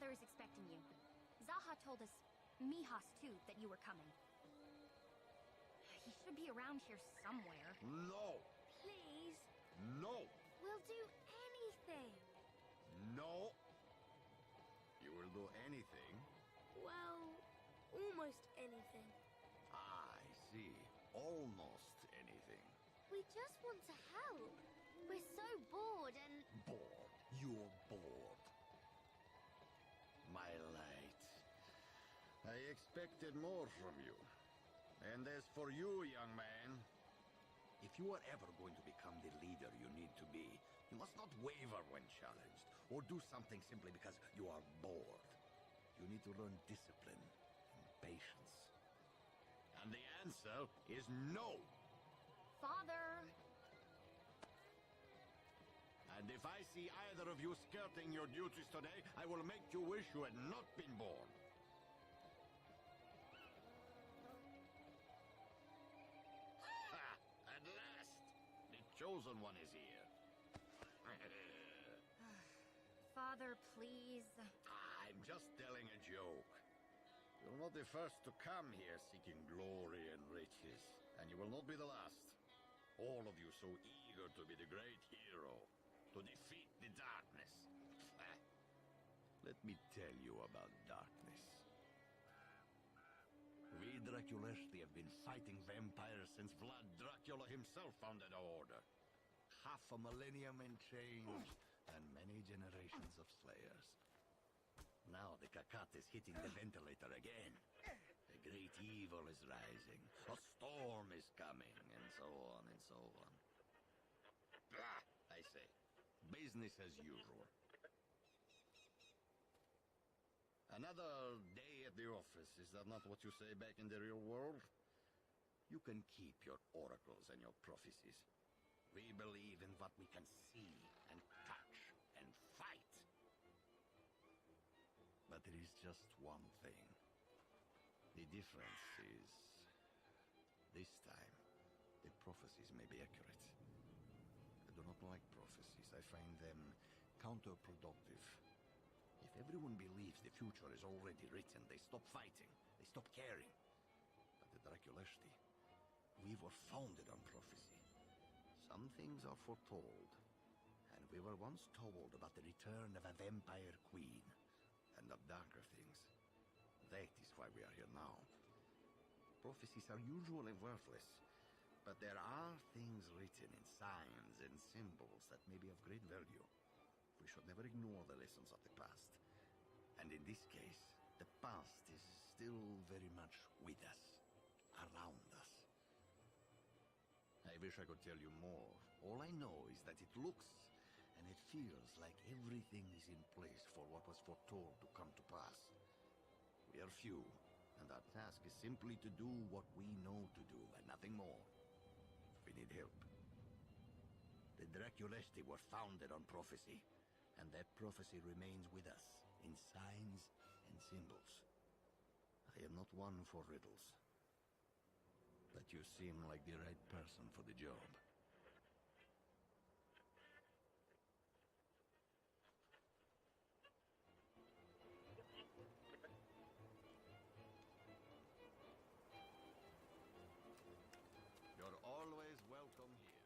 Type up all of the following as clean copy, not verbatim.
Father is expecting you. Zaha told us, Mijas too, that you were coming. He should be around here somewhere. No! Please? No! We'll do anything. No! You will do anything? Well, almost anything. I see. Almost anything. We just want to help. We're so bored and... Bored. You're bored. My light. I expected more from you. And as for you, young man, if you are ever going to become the leader you need to be, you must not waver when challenged, or do something simply because you are bored. You need to learn discipline and patience. And the answer is no! Father! And if I see either of you skirting your duties today, I will make you wish you had not been born. Ha! At last! The chosen one is here. Father, please. I'm just telling a joke. You're not the first to come here seeking glory and riches, and you will not be the last. All of you so eager to be the great hero, to defeat the darkness. Let me tell you about darkness. We Draculesti have been fighting vampires since Vlad Dracula himself founded our order. Half a millennium and change, and many generations of slayers. Now the Kakat is hitting the ventilator again. A great evil is rising. A storm is coming, and so on and so on. I say, business as usual. Another day at the office, is that not what you say back in the real world? You can keep your oracles and your prophecies. We believe in what we can see and touch and fight. But there is just one thing. The difference is, this time, the prophecies may be accurate. I do not like prophecies. I find them counterproductive. If everyone believes the future is already written, they stop fighting, they stop caring. But the Draculesti, we were founded on prophecy. Some things are foretold, and we were once told about the return of a vampire queen, and of darker things. That is why we are here now. Prophecies are usually worthless, but there are things written in signs and symbols that may be of great value. We should never ignore the lessons of the past. And in this case, the past is still very much with us, around us. I wish I could tell you more. All I know is that it looks and it feels like everything is in place for what was foretold to come to pass. We are few, and our task is simply to do what we know to do, and nothing more. We need help. The Draculesti were founded on prophecy, and that prophecy remains with us, in signs and symbols. I am not one for riddles, but you seem like the right person for the job. You're always welcome here.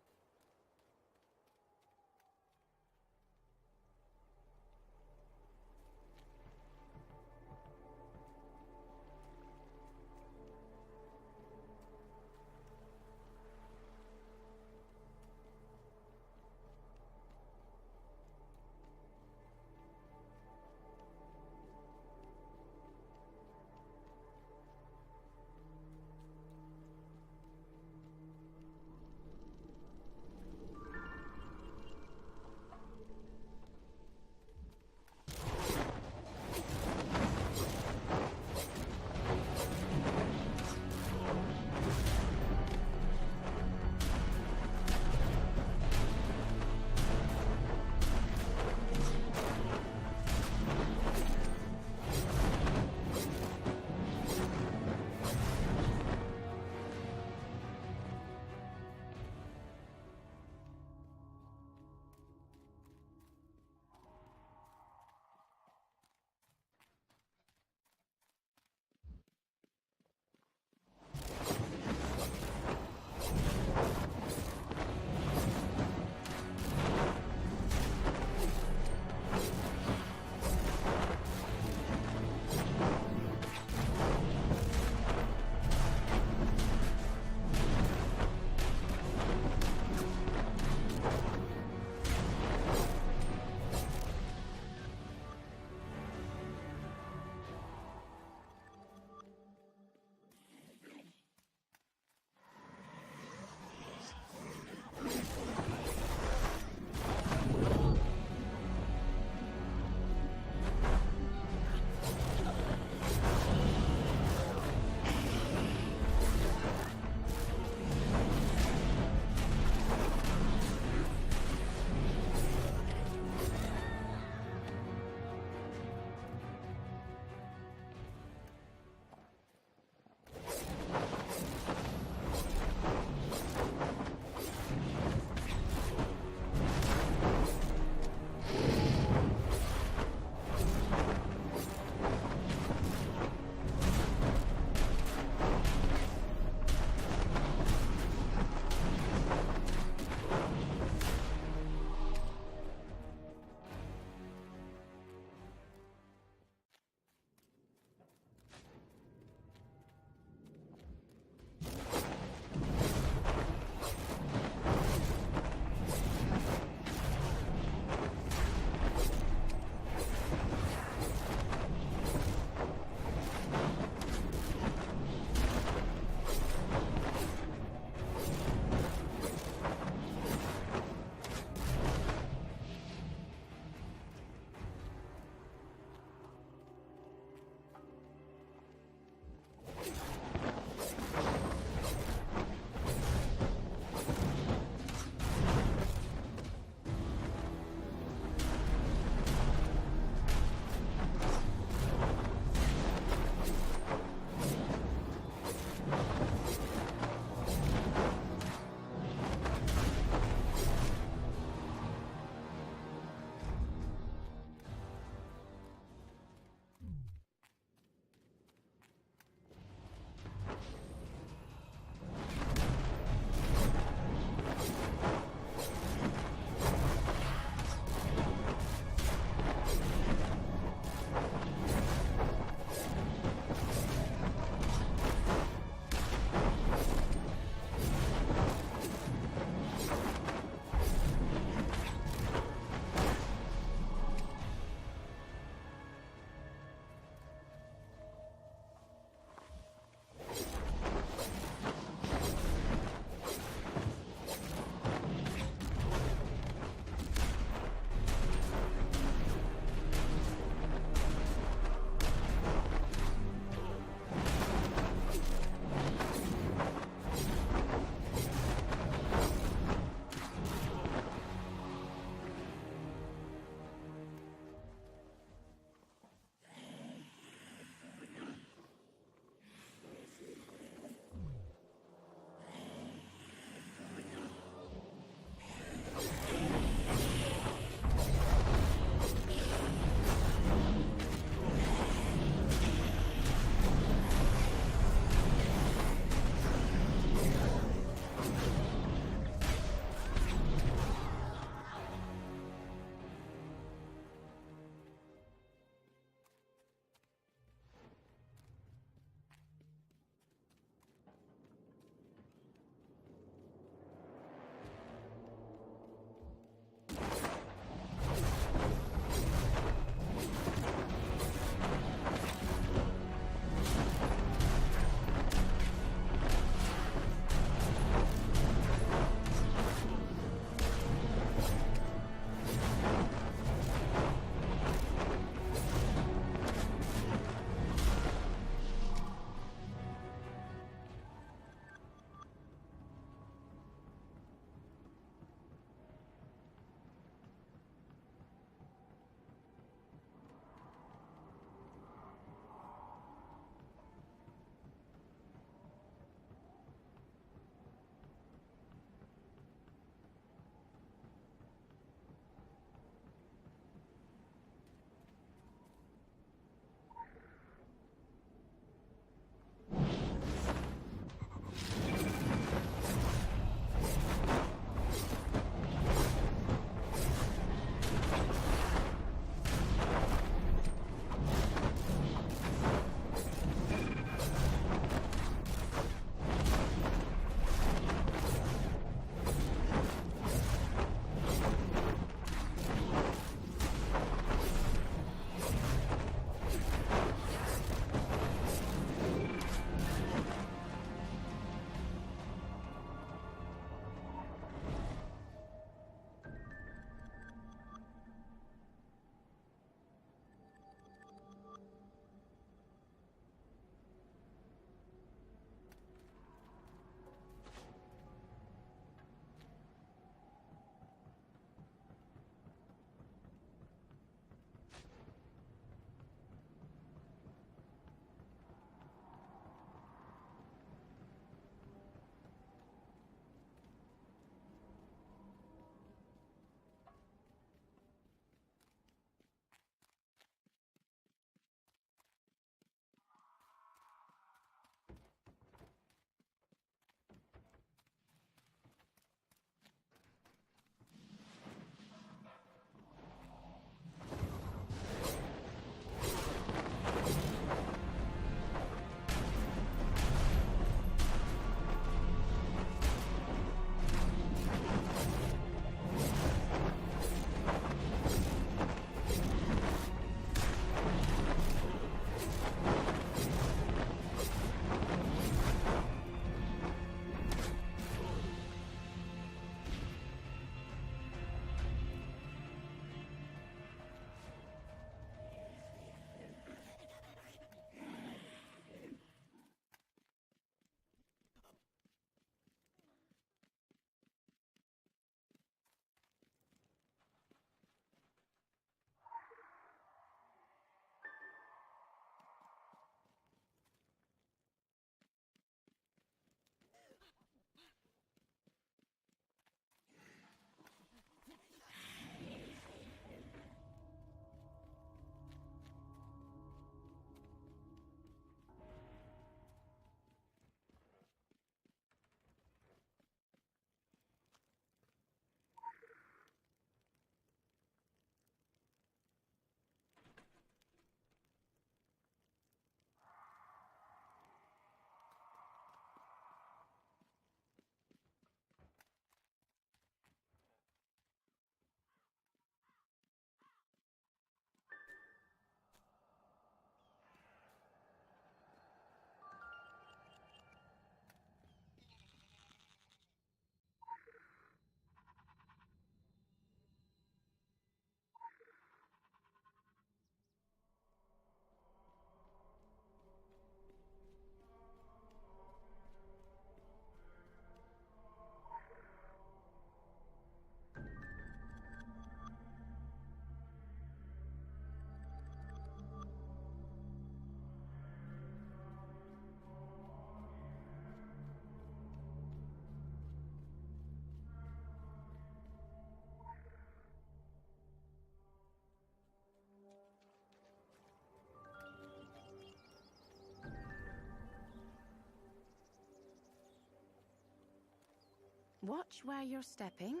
Watch where you're stepping.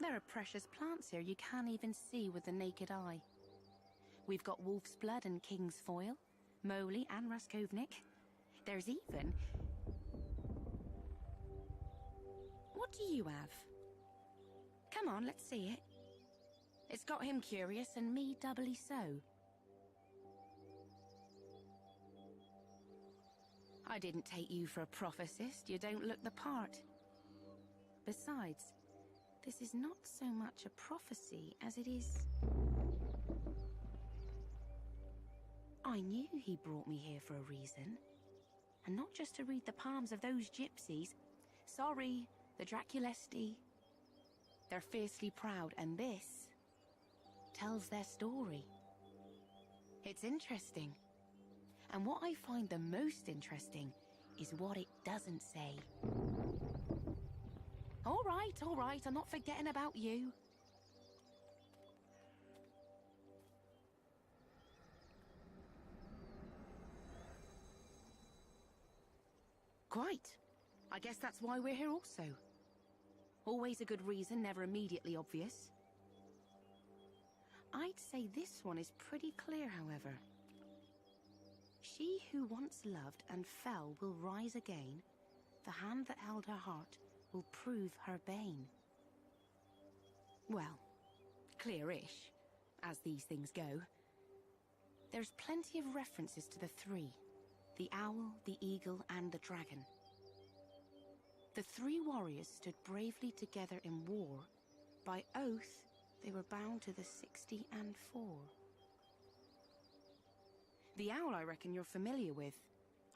There are precious plants here you can't even see with the naked eye. We've got wolf's blood and king's foil, moly and raskovnik. There's even... What do you have? Come on, let's see it. It's got him curious and me doubly so. I didn't take you for a prophecist. You don't look the part. Besides, this is not so much a prophecy as it is... I knew he brought me here for a reason. And not just to read the palms of those gypsies. Sorry, the Draculesti. They're fiercely proud, and this tells their story. It's interesting. And what I find the most interesting is what it doesn't say. All right, I'm not forgetting about you. Quite. I guess that's why we're here also. Always a good reason, never immediately obvious. I'd say this one is pretty clear, however. She who once loved and fell will rise again. The hand that held her heart will prove her bane. Well, clear-ish, as these things go. There's plenty of references to the three. The owl, the eagle, and the dragon. The three warriors stood bravely together in war. By oath, they were bound to the 60 and 4. The owl I reckon you're familiar with.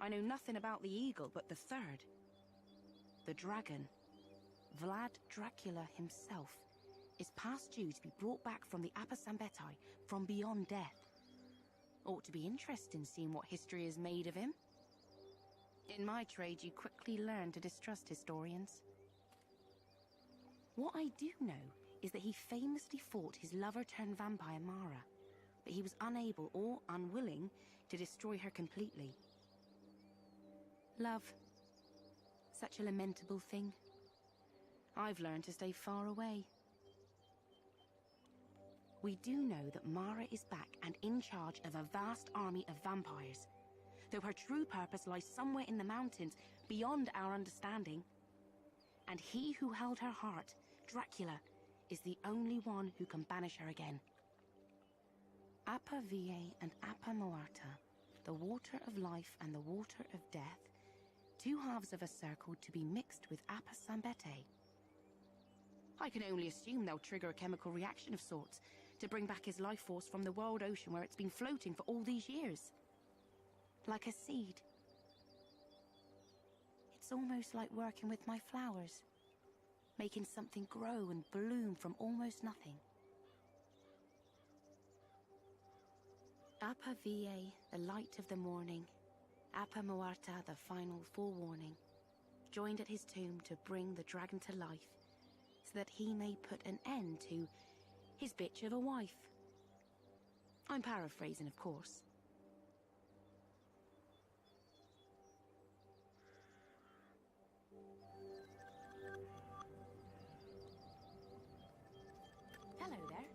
I know nothing about the eagle, but the third. The dragon, Vlad Dracula himself, is past due to be brought back from the Apasambeti, from beyond death. Ought to be interesting seeing what history is made of him. In my trade, you quickly learn to distrust historians. What I do know is that he famously fought his lover-turned-vampire Mara, but he was unable or unwilling to destroy her completely. Love. Such a lamentable thing. I've learned to stay far away. We do know that Mara is back and in charge of a vast army of vampires, though her true purpose lies somewhere in the mountains beyond our understanding. And he who held her heart, Dracula, is the only one who can banish her again. Apa Vie and Apa Moarta, the water of life and the water of death, two halves of a circle to be mixed with Apa Sambete. I can only assume they'll trigger a chemical reaction of sorts to bring back his life force from the world ocean where it's been floating for all these years. Like a seed. It's almost like working with my flowers, making something grow and bloom from almost nothing. Apa Vie, the light of the morning, Apa Moarta, the final forewarning, joined at his tomb to bring the dragon to life, so that he may put an end to his bitch of a wife. I'm paraphrasing, of course. Hello there.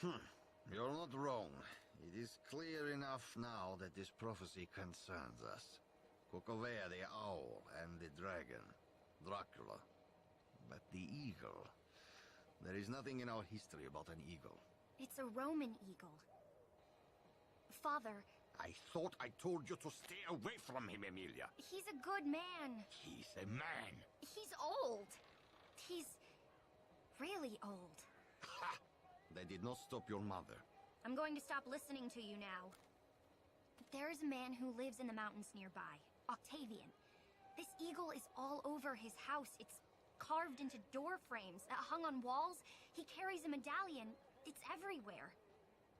You're not wrong. It is clear enough now that this prophecy concerns us. Kukovea the owl and the dragon, Dracula. But the eagle... There is nothing in our history about an eagle. It's a Roman eagle. Father... I thought I told you to stay away from him, Emilia. He's a good man. He's a man. He's old. He's... really old. Ha! They did not stop your mother. I'm going to stop listening to you now. There is a man who lives in the mountains nearby, Octavian. This eagle is all over his house. It's carved into door frames, hung on walls. He carries a medallion. It's everywhere.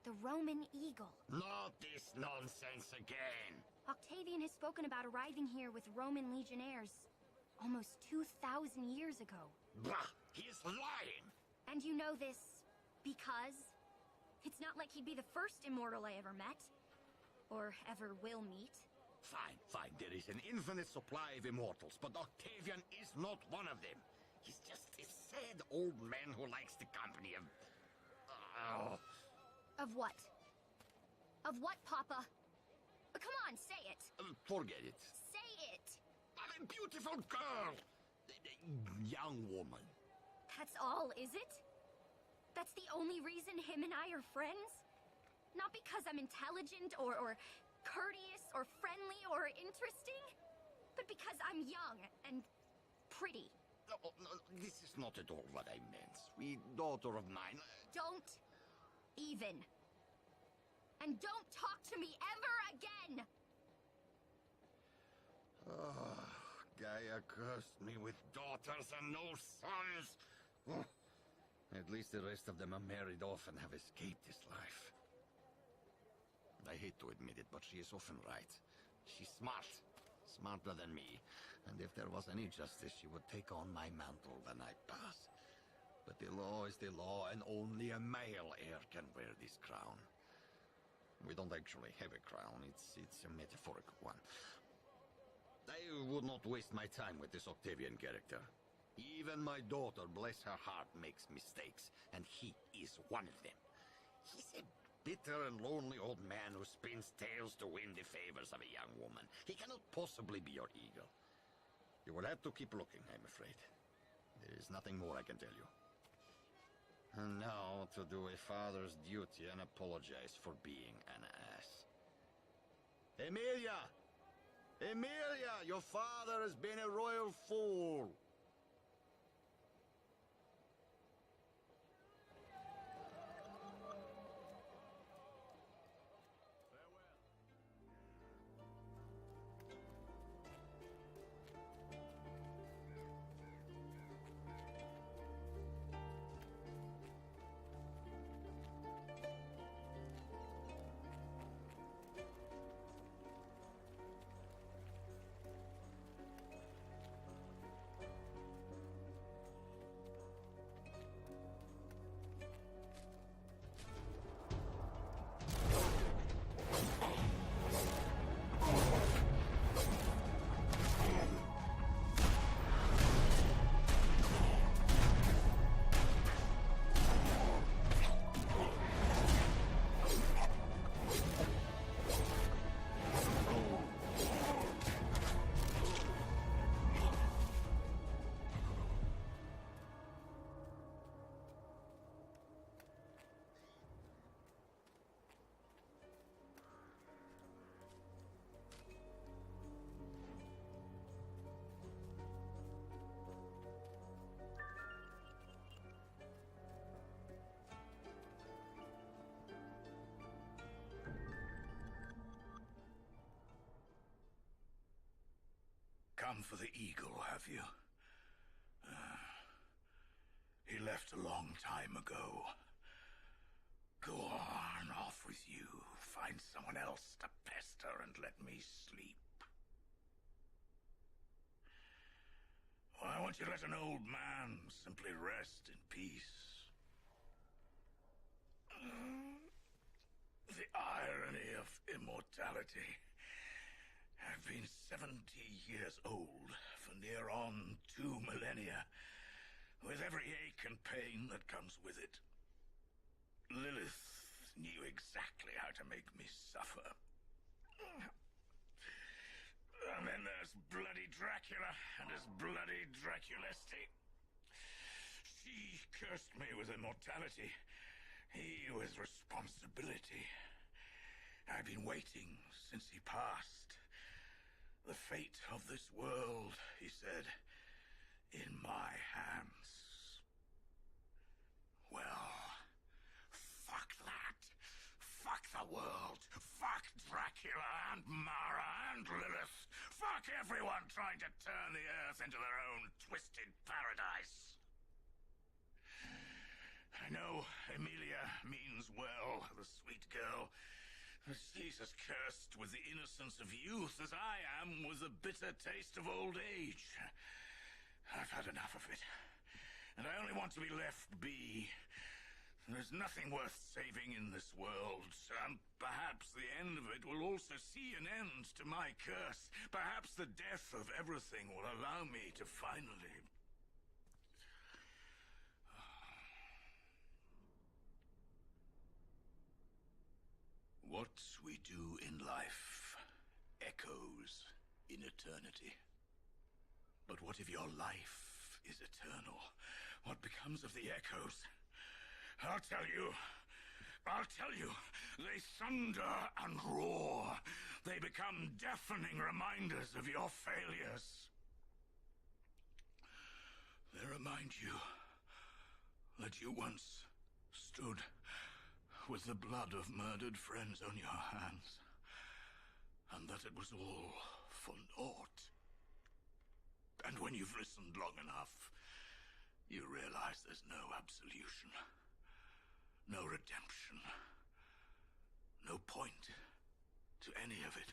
The Roman eagle. Not this nonsense again. Octavian has spoken about arriving here with Roman legionnaires almost 2,000 years ago. Bah! He is lying! And you know this because it's not like he'd be the first immortal I ever met. Or ever will meet. Fine. There is an infinite supply of immortals, but Octavian is not one of them. He's just a sad old man who likes the company of... Of what? Of what, Papa? Come on, say it. Forget it. Say it! I'm a beautiful girl! Young woman. That's all, is it? That's the only reason him and I are friends? Not because I'm intelligent or courteous or friendly or interesting, but because I'm young and pretty. No, this is not at all what I meant. Sweet daughter of mine. Don't even. And don't talk to me ever again! Gaia cursed me with daughters and no sons. Oh, at least the rest of them are married off and have escaped this life. I hate to admit it, but she is often right. She's smart. Smarter than me. And if there was any justice, she would take on my mantle when I pass. But the law is the law, and only a male heir can wear this crown. We don't actually have a crown. It's a metaphorical one. I would not waste my time with this Octavian character. Even my daughter, bless her heart, makes mistakes, and he is one of them. He's a bitter and lonely old man who spins tales to win the favors of a young woman. He cannot possibly be your eagle. You will have to keep looking, I'm afraid. There is nothing more I can tell you. And now to do a father's duty and apologize for being an ass. Emilia! Emilia! Your father has been a royal fool! Come for the eagle, have you? He left a long time ago. Go on, off with you. Find someone else to pester and let me sleep. Why won't you let an old man simply rest in peace? The irony of immortality. I've been 70 years old for near on 2 millennia, with every ache and pain that comes with it. Lilith knew exactly how to make me suffer. And then there's bloody Dracula and his bloody Draculesti. She cursed me with immortality, he with responsibility. I've been waiting since he passed. The fate of this world, he said, in my hands. Well, fuck that. Fuck the world. Fuck Dracula and Mara and Lilith. Fuck everyone trying to turn the earth into their own twisted paradise. I know Emilia means well, the sweet girl. She's as cursed with the innocence of youth as I am with the bitter taste of old age. I've had enough of it. And I only want to be left be. There's nothing worth saving in this world, and perhaps the end of it will also see an end to my curse. Perhaps the death of everything will allow me to finally... What we do in life echoes in eternity. But what if your life is eternal? What becomes of the echoes? I'll tell you. They thunder and roar. They become deafening reminders of your failures. They remind you that you once stood with the blood of murdered friends on your hands, and that it was all for naught. And when you've listened long enough, you realize there's no absolution, no redemption, no point to any of it.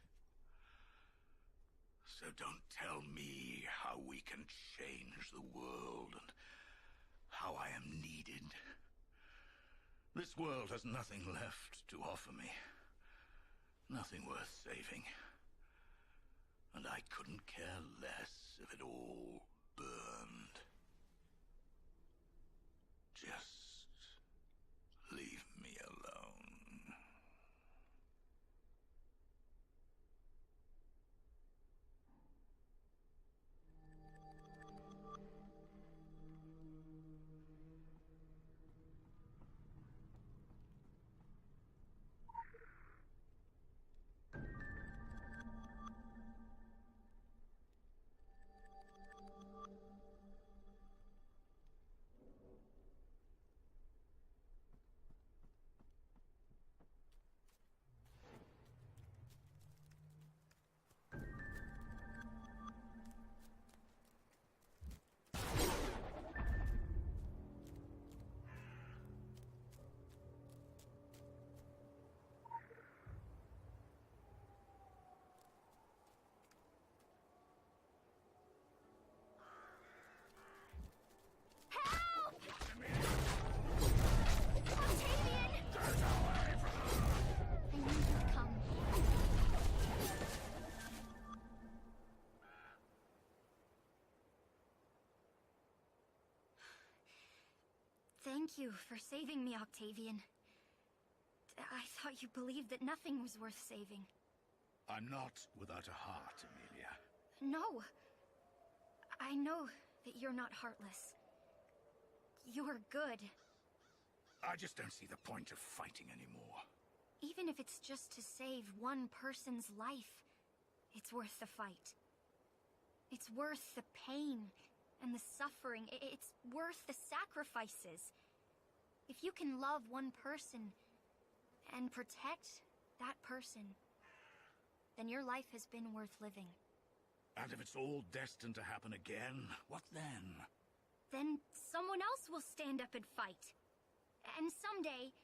So don't tell me how we can change the world and how I am needed. This world has nothing left to offer me. Nothing worth saving. And I couldn't care less if it all burned. Just leave me alone. Thank you for saving me, Octavian. I thought you believed that nothing was worth saving. I'm not without a heart, Emilia. No. I know that you're not heartless. You're good. I just don't see the point of fighting anymore. Even if it's just to save one person's life, it's worth the fight. It's worth the pain and the suffering. It's worth the sacrifices. If you can love one person and protect that person, then your life has been worth living. And if it's all destined to happen again, what then? Then someone else will stand up and fight. And someday,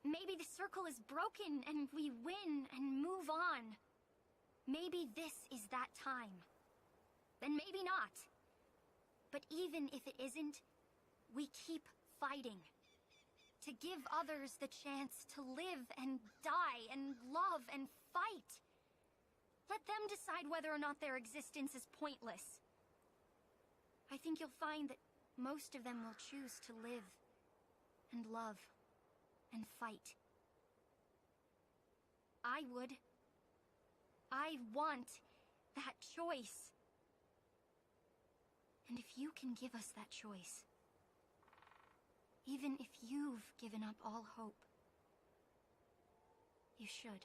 maybe the circle is broken and we win and move on. Maybe this is that time. Then maybe not. But even if it isn't, we keep fighting. To give others the chance to live and die and love and fight. Let them decide whether or not their existence is pointless. I think you'll find that most of them will choose to live and love and fight. I would. I want that choice. And if you can give us that choice, even if you've given up all hope, you should.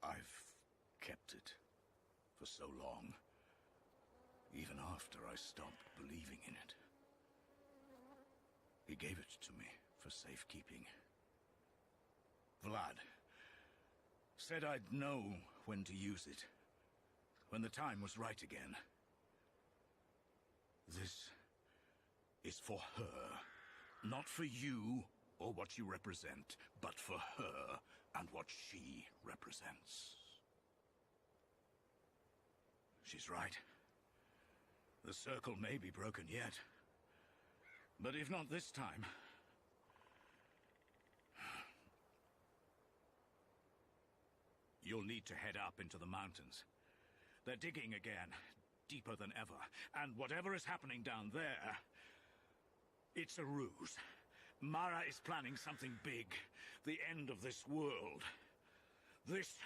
I've kept it for so long, even after I stopped believing in it. He gave it to me for safekeeping. Vlad said I'd know when to use it, when the time was right again. This is for her, not for you or what you represent, but for her and what she represents. She's right. The circle may be broken yet, but if not this time... You'll need to head up into the mountains. They're digging again, deeper than ever. And whatever is happening down there, it's a ruse. Mara is planning something big, the end of this world. This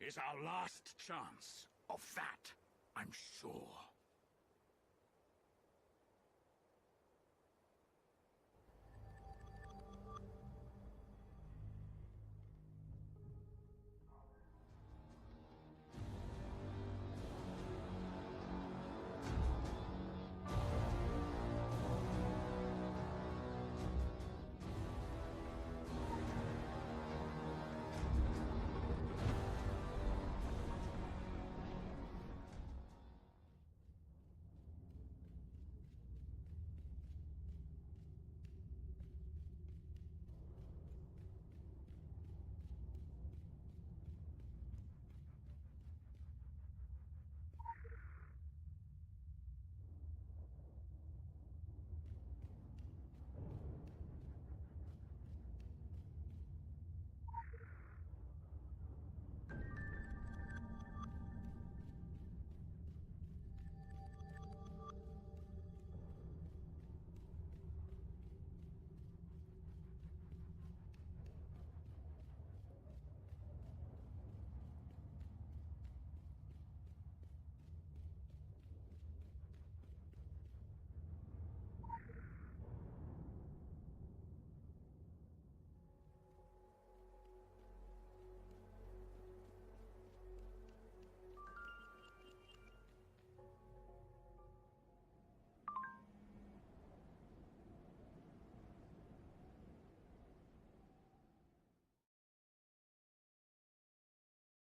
is our last chance of that, I'm sure.